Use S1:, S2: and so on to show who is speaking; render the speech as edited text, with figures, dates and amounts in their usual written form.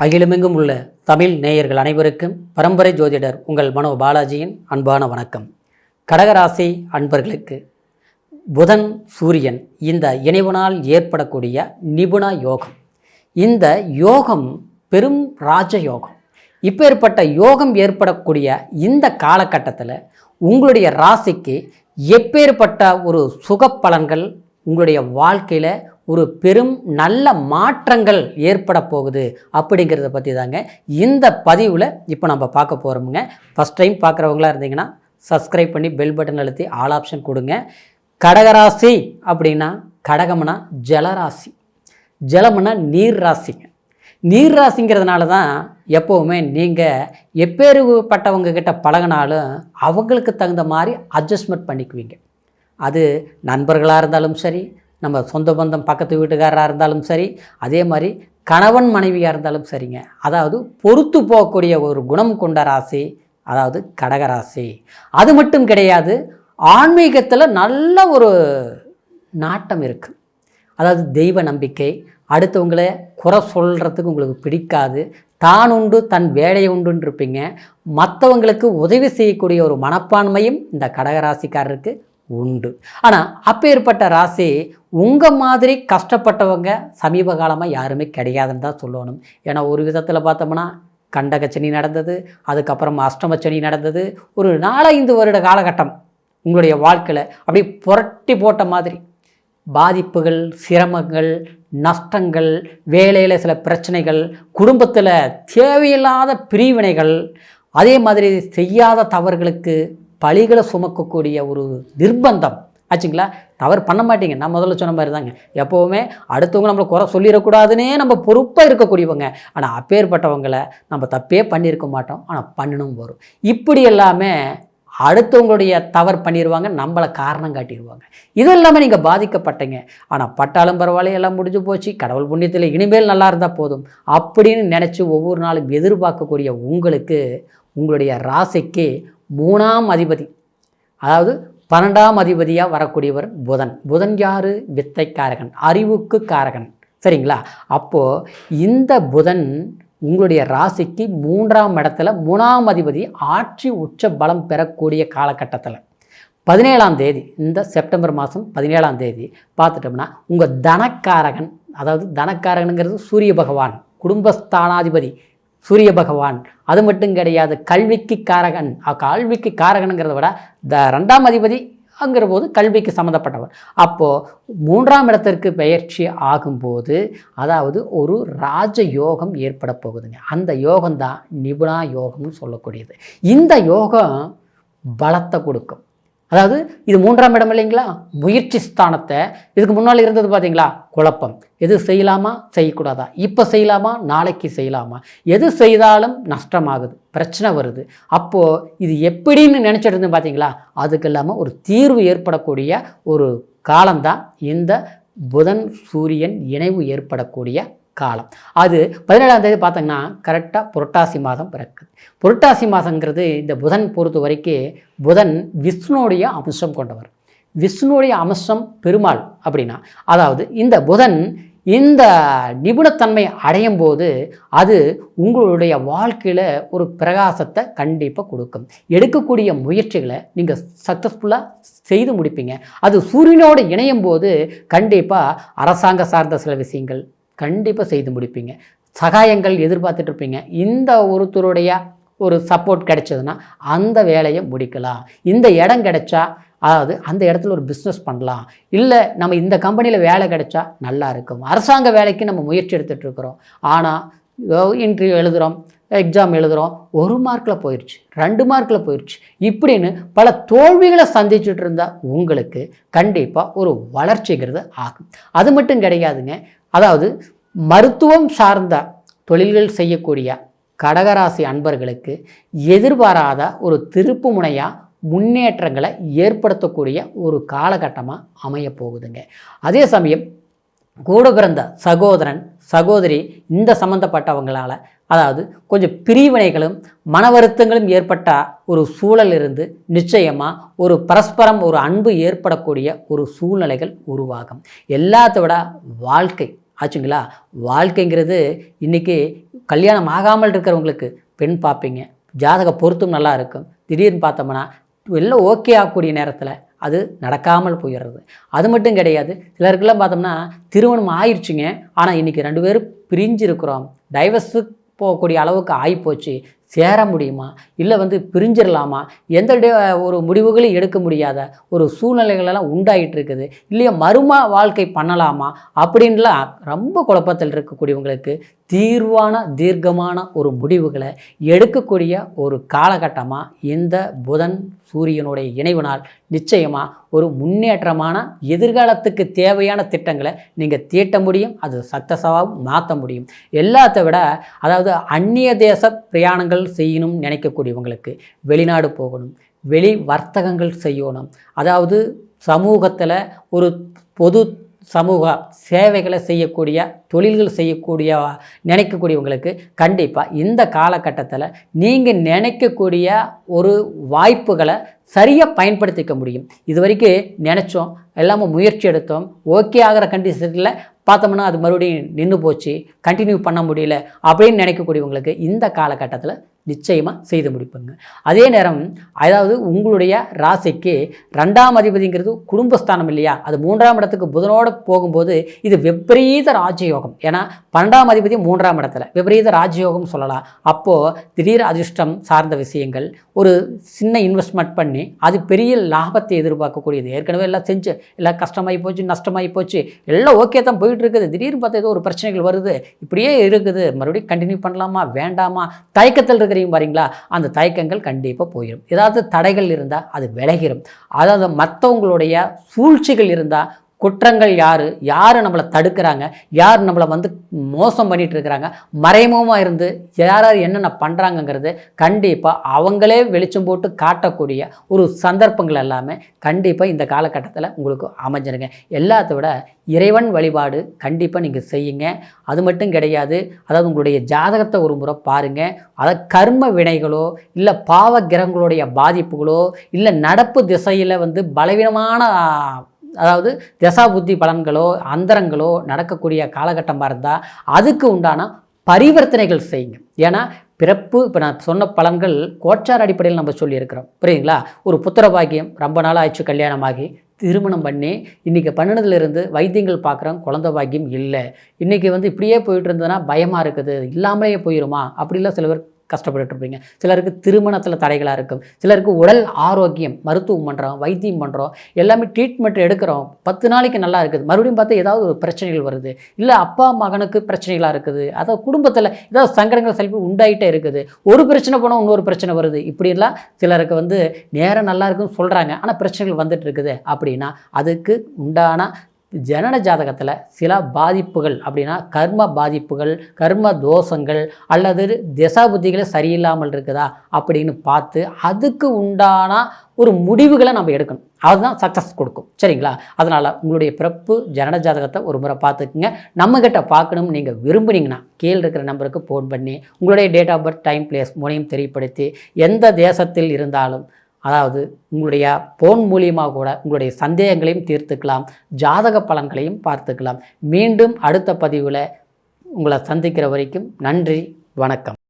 S1: அகிலமெங்கும் உள்ள தமிழ் நேயர்கள் அனைவருக்கும் பரம்பரை ஜோதிடர் உங்கள் மனோ பாலாஜியின் அன்பான வணக்கம். கடகராசி அன்பர்களுக்கு புதன் சூரியன் இந்த இணைவனால் ஏற்படக்கூடிய நிபுண யோகம், இந்த யோகம் பெரும் ராஜ யோகம். இப்பேற்பட்ட யோகம் ஏற்படக்கூடிய இந்த காலகட்டத்தில் உங்களுடைய ராசிக்கு எப்பேற்பட்ட ஒரு சுக பலன்கள், உங்களுடைய வாழ்க்கையில் ஒரு பெரும் நல்ல மாற்றங்கள் ஏற்பட போகுது அப்படிங்கிறத பற்றி தாங்க இந்த பதிவில் இப்போ நம்ம பார்க்க போகிறோமுங்க. ஃபஸ்ட் டைம் பார்க்குறவங்களா இருந்தீங்கன்னா சப்ஸ்கிரைப் பண்ணி பெல் பட்டன் அழுத்தி ஆல் ஆப்ஷன் கொடுங்க. கடகராசி அப்படின்னா கடகம்னா ஜலராசி, ஜலம்னா நீர் ராசிங்க. நீர் ராசிங்கிறதுனால தான் எப்போவுமே நீங்கள் எப்பேற்பட்டவங்க கிட்ட பழகினாலும் அவங்களுக்கு தகுந்த மாதிரி அட்ஜஸ்ட்மெண்ட் பண்ணிக்குவீங்க. அது நண்பர்களாக இருந்தாலும் சரி, நம்ம சொந்த பந்தம் பக்கத்து வீட்டுக்காரராக இருந்தாலும் சரி, அதே மாதிரி கணவன் மனைவியாக இருந்தாலும் சரிங்க. அதாவது பொறுத்து போகக்கூடிய ஒரு குணம் கொண்ட ராசி அதாவது கடகராசி. அது மட்டும் கிடையாது, ஆன்மீகத்தில் நல்ல ஒரு நாட்டம் இருக்குது. அதாவது தெய்வ நம்பிக்கை, அடுத்தவங்களை குறை சொல்கிறதுக்கு உங்களுக்கு பிடிக்காது, தான் உண்டு தன் வேலையை உண்டுன்னு இருப்பீங்க. மற்றவங்களுக்கு உதவி செய்யக்கூடிய ஒரு மனப்பான்மையும் இந்த கடகராசிக்காரருக்கு உண்டு. ஆனால் அப்பேற்பட்ட ராசி உங்கள் மாதிரி கஷ்டப்பட்டவங்க சமீப காலமாக யாருமே கிடையாதுன்னு தான் சொல்லணும். ஏன்னா ஒரு விதத்தில் பார்த்தோம்னா கண்டகச்சனி நடந்தது, அதுக்கப்புறம் அஷ்டமச்சனி நடந்தது. ஒரு 4-5 வருட காலகட்டம் உங்களுடைய வாழ்க்கையில் அப்படி புரட்டி போட்ட மாதிரி பாதிப்புகள், சிரமங்கள், நஷ்டங்கள், வேலையில் சில பிரச்சனைகள், குடும்பத்தில் தேவையில்லாத பிரிவினைகள், அதே மாதிரி செய்யாத தவறுகளுக்கு பழிகளை சுமக்கக்கூடிய ஒரு நிர்பந்தம் ஆச்சுங்களா. தவறு பண்ண மாட்டீங்க, நான் முதல்ல சொன்ன மாதிரி தாங்க. எப்போவுமே அடுத்தவங்க நம்மளை குறை சொல்லிடக்கூடாதுன்னே நம்ம பொறுப்பாக இருக்கக்கூடியவங்க. ஆனால் அப்பேற்பட்டவங்களை நம்ம தப்பே பண்ணியிருக்க மாட்டோம், ஆனால் பண்ணணும் வரும். இப்படி எல்லாமே அடுத்தவங்களுடைய தவறு பண்ணிடுவாங்க, நம்மளை காரணம் காட்டிடுவாங்க. இது இல்லாமல் நீங்கள் பாதிக்கப்பட்டீங்க. ஆனால் பட்டாலும் பரவாயில்ல, எல்லாம் முடிஞ்சு போச்சு, கடவுள் புண்ணியத்தில் இனிமேல் நல்லா இருந்தால் போதும் அப்படின்னு நினச்சி ஒவ்வொரு நாளும் எதிர்பார்க்கக்கூடிய உங்களுக்கு உங்களுடைய ராசிக்கு 3ஆம் அதிபதி, அதாவது 12ஆம் அதிபதியாக வரக்கூடியவர் புதன். புதன் யார்? வித்தைக்காரகன், அறிவுக்கு காரகன், சரிங்களா. அப்போது இந்த புதன் உங்களுடைய ராசிக்கு 3ஆம் இடத்துல 3ஆம் அதிபதி ஆட்சி உச்ச பலம் பெறக்கூடிய காலகட்டத்தில் 17ஆம் தேதி, இந்த செப்டம்பர் மாதம் 17ஆம் தேதி பார்த்துட்டோம்னா உங்கள் தனக்காரகன், அதாவது தனக்காரகனுங்கிறது சூரிய பகவான், குடும்பஸ்தானாதிபதி சூரிய பகவான். அது மட்டும் கிடையாது, கல்விக்கு காரகன். கல்விக்கு காரகனுங்கிறத விட 2ஆம் அதிபதி அங்கிற போது கல்விக்கு சம்மந்தப்பட்டவர். அப்போது 3ஆம் இடத்திற்கு பெயர்ச்சி ஆகும்போது அதாவது ஒரு ராஜ யோகம் ஏற்பட போகுதுங்க. அந்த யோகம்தான் நிபுணா யோகம்னு சொல்லக்கூடியது. இந்த யோகம் பலத்தை கொடுக்கும். அதாவது இது 3ஆம் இடம் இல்லைங்களா, முயற்சி ஸ்தானத்தை. இதுக்கு முன்னால் இருந்தது பார்த்தீங்களா குழப்பம், எது செய்யலாமா செய்யக்கூடாதா, இப்போ செய்யலாமா நாளைக்கு செய்யலாமா, எது செய்தாலும் நஷ்டமாகுது, பிரச்சனை வருது. அப்போது இது எப்படின்னு நினச்சிட்டு இருந்து பார்த்தீங்களா, அதுக்கு இல்லாமல் ஒரு தீர்வு ஏற்படக்கூடிய ஒரு காலம்தான் இந்த புதன் சூரியன் இணைவு ஏற்படக்கூடிய காலம். அது 17ஆம் தேதி பார்த்தீங்கன்னா கரெக்டாக புரட்டாசி மாதம் பிறக்குது. புரட்டாசி மாதங்கிறது இந்த புதன் பொறுத்த வரைக்கும் புதன் விஷ்ணுடைய அம்சம் கொண்டவர். விஷ்ணுடைய அம்சம் பெருமாள் அப்படின்னா, அதாவது இந்த புதன் இந்த நிபுணத்தன்மை அடையும் போது அது உங்களுடைய வாழ்க்கையில் ஒரு பிரகாசத்தை கண்டிப்பாக கொடுக்கும். எடுக்கக்கூடிய முயற்சிகளை நீங்கள் சக்ஸஸ்ஃபுல்லாக செய்து முடிப்பீங்க. அது சூரியனோடு இணையும் போது கண்டிப்பாக அரசாங்க சார்ந்த சில விஷயங்கள் கண்டிப்பாக செய்து முடிப்பீங்க. சகாயங்கள் எதிர்பார்த்துட்ருப்பீங்க. இந்த ஒருத்தருடைய ஒரு சப்போர்ட் கிடைச்சதுன்னா அந்த வேலையை முடிக்கலாம். இந்த இடம் கிடைச்சா, அதாவது அந்த இடத்துல ஒரு பிஸ்னஸ் பண்ணலாம், இல்லை நம்ம இந்த கம்பெனியில் வேலை கிடைச்சா நல்லா இருக்கும். அரசாங்க வேலைக்கு நம்ம முயற்சி எடுத்துகிட்ருக்குறோம், ஆனால் இன்டர்வியூ எழுதுகிறோம், எக்ஸாம் எழுதுகிறோம், 1 மார்க்கில் போயிடுச்சு, 2 மார்க்கில் போயிடுச்சு, இப்படின்னு பல தோல்விகளை சந்திச்சுட்டு இருந்தால் உங்களுக்கு கண்டிப்பாக ஒரு வளர்ச்சிங்கிறது ஆகும். அது மட்டும் கிடையாதுங்க. அதாவது மருத்துவம் சார்ந்த தொழில்கள் செய்யக்கூடிய கடகராசி அன்பர்களுக்கு எதிர்பாராத ஒரு திருப்பு முனையாக முன்னேற்றங்களை ஏற்படுத்தக்கூடிய ஒரு காலகட்டமாக அமைய போகுதுங்க. அதே சமயம் கூட பிறந்த சகோதரன் சகோதரி இந்த சம்மந்தப்பட்டவங்களால் அதாவது கொஞ்சம் பிரிவினைகளும் மன வருத்தங்களும் ஏற்பட்ட ஒரு சூழல் இருந்து நிச்சயமாக ஒரு பரஸ்பரம் ஒரு அன்பு ஏற்படக்கூடிய ஒரு சூழ்நிலைகள் உருவாகும். எல்லாத்த விட வாழ்க்கை ஆச்சுங்களா? வாழ்க்கைங்கிறது இன்றைக்கி கல்யாணம் ஆகாமல் இருக்கிறவங்களுக்கு பெண் பார்ப்பீங்க, ஜாதக பொருத்தம் நல்லா இருக்கும். திடீர்னு பார்த்தோம்னா எல்லாம் ஓகே ஆகக்கூடிய நேரத்தில் அது நடக்காமல் போயிடுறது. அது மட்டும் கிடையாது, சிலருக்கெல்லாம் பார்த்தோம்னா திருமணம் ஆயிடுச்சுங்க, ஆனால் இன்றைக்கி 2 பேரும் பிரிஞ்சு இருக்கிறோம், டைவர்ஸு போகக்கூடிய அளவுக்கு ஆகிப்போச்சு, சேர முடியுமா, இல்லை பிரிஞ்சிடலாமா, எந்த ஒரு முடிவுகளையும் எடுக்க முடியாத ஒரு சூழ்நிலைகளெல்லாம் உண்டாகிட்டு இருக்குது. இல்லையா மறுமா வாழ்க்கை பண்ணலாமா அப்படின்லாம் ரொம்ப குழப்பத்தில் இருக்கக்கூடியவங்களுக்கு தீர்வான தீர்க்கமான ஒரு முடிவுகளை எடுக்கக்கூடிய ஒரு காலகட்டமாக இந்த புதன் சூரியனுடைய இணைவினால் நிச்சயமாக ஒரு முன்னேற்றமான எதிர்காலத்துக்கு தேவையான திட்டங்களை நீங்கள் தீட்ட முடியும். அது சக்ஸஸாகவும் மாற்ற முடியும். எல்லாத்த விட அதாவது அந்நிய தேச பிரயாணங்கள் செய்யணும்னு நினைக்கக்கூடியவங்களுக்கு வெளிநாடு போகணும், வெளி வர்த்தகங்கள் செய்யணும், அதாவது சமூகத்தில் ஒரு பொது சமூக சேவைகளை செய்யக்கூடிய தொழில்கள் செய்யக்கூடிய நினைக்கக்கூடியவங்களுக்கு கண்டிப்பாக இந்த காலகட்டத்தில் நீங்கள் நினைக்கக்கூடிய ஒரு வாய்ப்புகளை சரியாக பயன்படுத்திக்க முடியும். இது வரைக்கும் நினச்சோம், எல்லாமே முயற்சி எடுத்தோம், ஓகே ஆகிற கண்டிஷனில் பார்த்தோம்னா அது மறுபடியும் நின்று போச்சு, கண்டினியூ பண்ண முடியல அப்படின்னு நினைக்கக்கூடியவங்களுக்கு இந்த காலகட்டத்தில் நிச்சயமாக செய்து முடிப்புங்க. அதே நேரம் அதாவது உங்களுடைய ராசிக்கு 2ஆம் அதிபதிங்கிறது குடும்பஸ்தானம் இல்லையா, அது 3ஆம் இடத்துக்கு புதனோடு போகும்போது இது விபரீத ராஜயோகம். ஏன்னா 12ஆம் அதிபதி 3ஆம் இடத்துல விபரீத ராஜயோகம் சொல்லலாம். அப்போது திடீர் அதிர்ஷ்டம் சார்ந்த விஷயங்கள், ஒரு சின்ன இன்வெஸ்ட்மெண்ட் பண்ணி அது பெரிய லாபத்தை எதிர்பார்க்கக்கூடியது. ஏற்கனவே எல்லாம் செஞ்சு எல்லாம் கஷ்டமாகி போச்சு, நஷ்டமாகி போச்சு, எல்லாம் ஓகே தான் போயிட்டு இருக்குது, திடீர்னு பார்த்தா ஏதோ ஒரு பிரச்சனைகள் வருது, இப்படியே இருக்குது, மறுபடியும் கண்டினியூ பண்ணலாமா வேண்டாமா தயக்கத்தில் இருக்கிறீங்க பாருங்களா, அந்த தயக்கங்கள் கண்டிப்பாக போயிடும். ஏதாவது தடைகள் இருந்தால் அது விலகிடும். அதாவது மற்றவங்களுடைய சூழ்ச்சிகள் இருந்தால், குற்றங்கள் யார் நம்மளை தடுக்கிறாங்க, யார் நம்மளை மோசம் பண்ணிகிட்டு இருக்கிறாங்க, மறைமுகமாக இருந்து யார் என்னென்ன பண்ணுறாங்கங்கிறது கண்டிப்பாக அவங்களே வெளிச்சம் போட்டு காட்டக்கூடிய ஒரு சந்தர்ப்பங்கள் எல்லாமே கண்டிப்பாக இந்த காலகட்டத்தில் உங்களுக்கு அமைஞ்சிருங்க. எல்லாத்த விட இறைவன் வழிபாடு கண்டிப்பாக நீங்கள் செய்யுங்க. அது மட்டும் கிடையாது, அதாவது உங்களுடைய ஜாதகத்தை ஒரு முறை பாருங்கள். அதாவது கர்ம வினைகளோ இல்லை பாவ கிரகங்களுடைய பாதிப்புகளோ இல்லை நடப்பு திசையில் பலவீனமான அதாவது தசா புத்தி பலன்களோ அந்தரங்களோ நடக்கக்கூடிய காலகட்டமாக இருந்தால் அதுக்கு உண்டான பரிவர்த்தனைகள் செய்யுங்க. ஏன்னா பிறப்பு இப்போ நான் சொன்ன பலன்கள் கோச்சார் அடிப்படையில் நம்ம சொல்லியிருக்கிறோம், புரியுங்களா? ஒரு புத்திர பாக்கியம் ரொம்ப நாள் ஆயிடுச்சு, கல்யாணமாகி திருமணம் பண்ணி இன்றைக்கி பண்ணினதுலேருந்து வைத்தியங்கள் பார்க்குறோம், குழந்தை பாக்கியம் இல்லை. இன்றைக்கி இப்படியே போயிட்டு இருந்ததுன்னா பயமாக இருக்குது, இல்லாமலே போயிடுமா அப்படிலாம் சில பேர் கஷ்டப்பட்டுருப்பீங்க. சிலருக்கு திருமணத்தில் தடைகளாக இருக்கும், சிலருக்கு உடல் ஆரோக்கியம், மருத்துவம் பண்ணுறோம், வைத்தியம் பண்ணுறோம், எல்லாமே ட்ரீட்மெண்ட் எடுக்கிறோம், 10 நாளைக்கு நல்லா இருக்குது, மறுபடியும் பார்த்தா ஏதாவது ஒரு பிரச்சனைகள் வருது, இல்லை அப்பா மகனுக்கு பிரச்சனைகளாக இருக்குது, அதாவது குடும்பத்தில் ஏதாவது சங்கடங்கள் செல்வி உண்டாயிட்டே இருக்குது, ஒரு பிரச்சனை போனால் இன்னொரு பிரச்சனை வருது, இப்படியெல்லாம் சிலருக்கு நேரம் நல்லா இருக்குன்னு சொல்கிறாங்க, ஆனால் பிரச்சனைகள் வந்துட்டு இருக்குது. அப்படின்னா அதுக்கு உண்டான ஜனன ஜாதகத்தில் சில பாதிப்புகள் அப்படின்னா கர்ம பாதிப்புகள், கர்ம தோஷங்கள் அல்லது திசா புத்திகளை சரியில்லாமல் இருக்குதா அப்படின்னு பார்த்து அதுக்கு உண்டான ஒரு முடிவுகளை நம்ம எடுக்கணும். அதுதான் சக்ஸஸ் கொடுக்கும், சரிங்களா? அதனால் உங்களுடைய பிறப்பு ஜனன ஜாதகத்தை ஒரு முறை பார்த்துக்குங்க. நம்மக்கிட்ட பார்க்கணும்னு நீங்கள் விரும்புனீங்கன்னா கீழே இருக்கிற நம்பருக்கு ஃபோன் பண்ணி உங்களுடைய date of birth, time, place மூணையும் தெரியப்படுத்தி எந்த தேசத்தில் இருந்தாலும் அதாவது உங்களுடைய ஃபோன் மூலியமாக கூட உங்களுடைய சந்தேகங்களையும் தீர்த்துக்கலாம், ஜாதக பலன்களையும் பார்த்துக்கலாம். மீண்டும் அடுத்த பதிவில் உங்களை சந்திக்கிற வரைக்கும் நன்றி, வணக்கம்.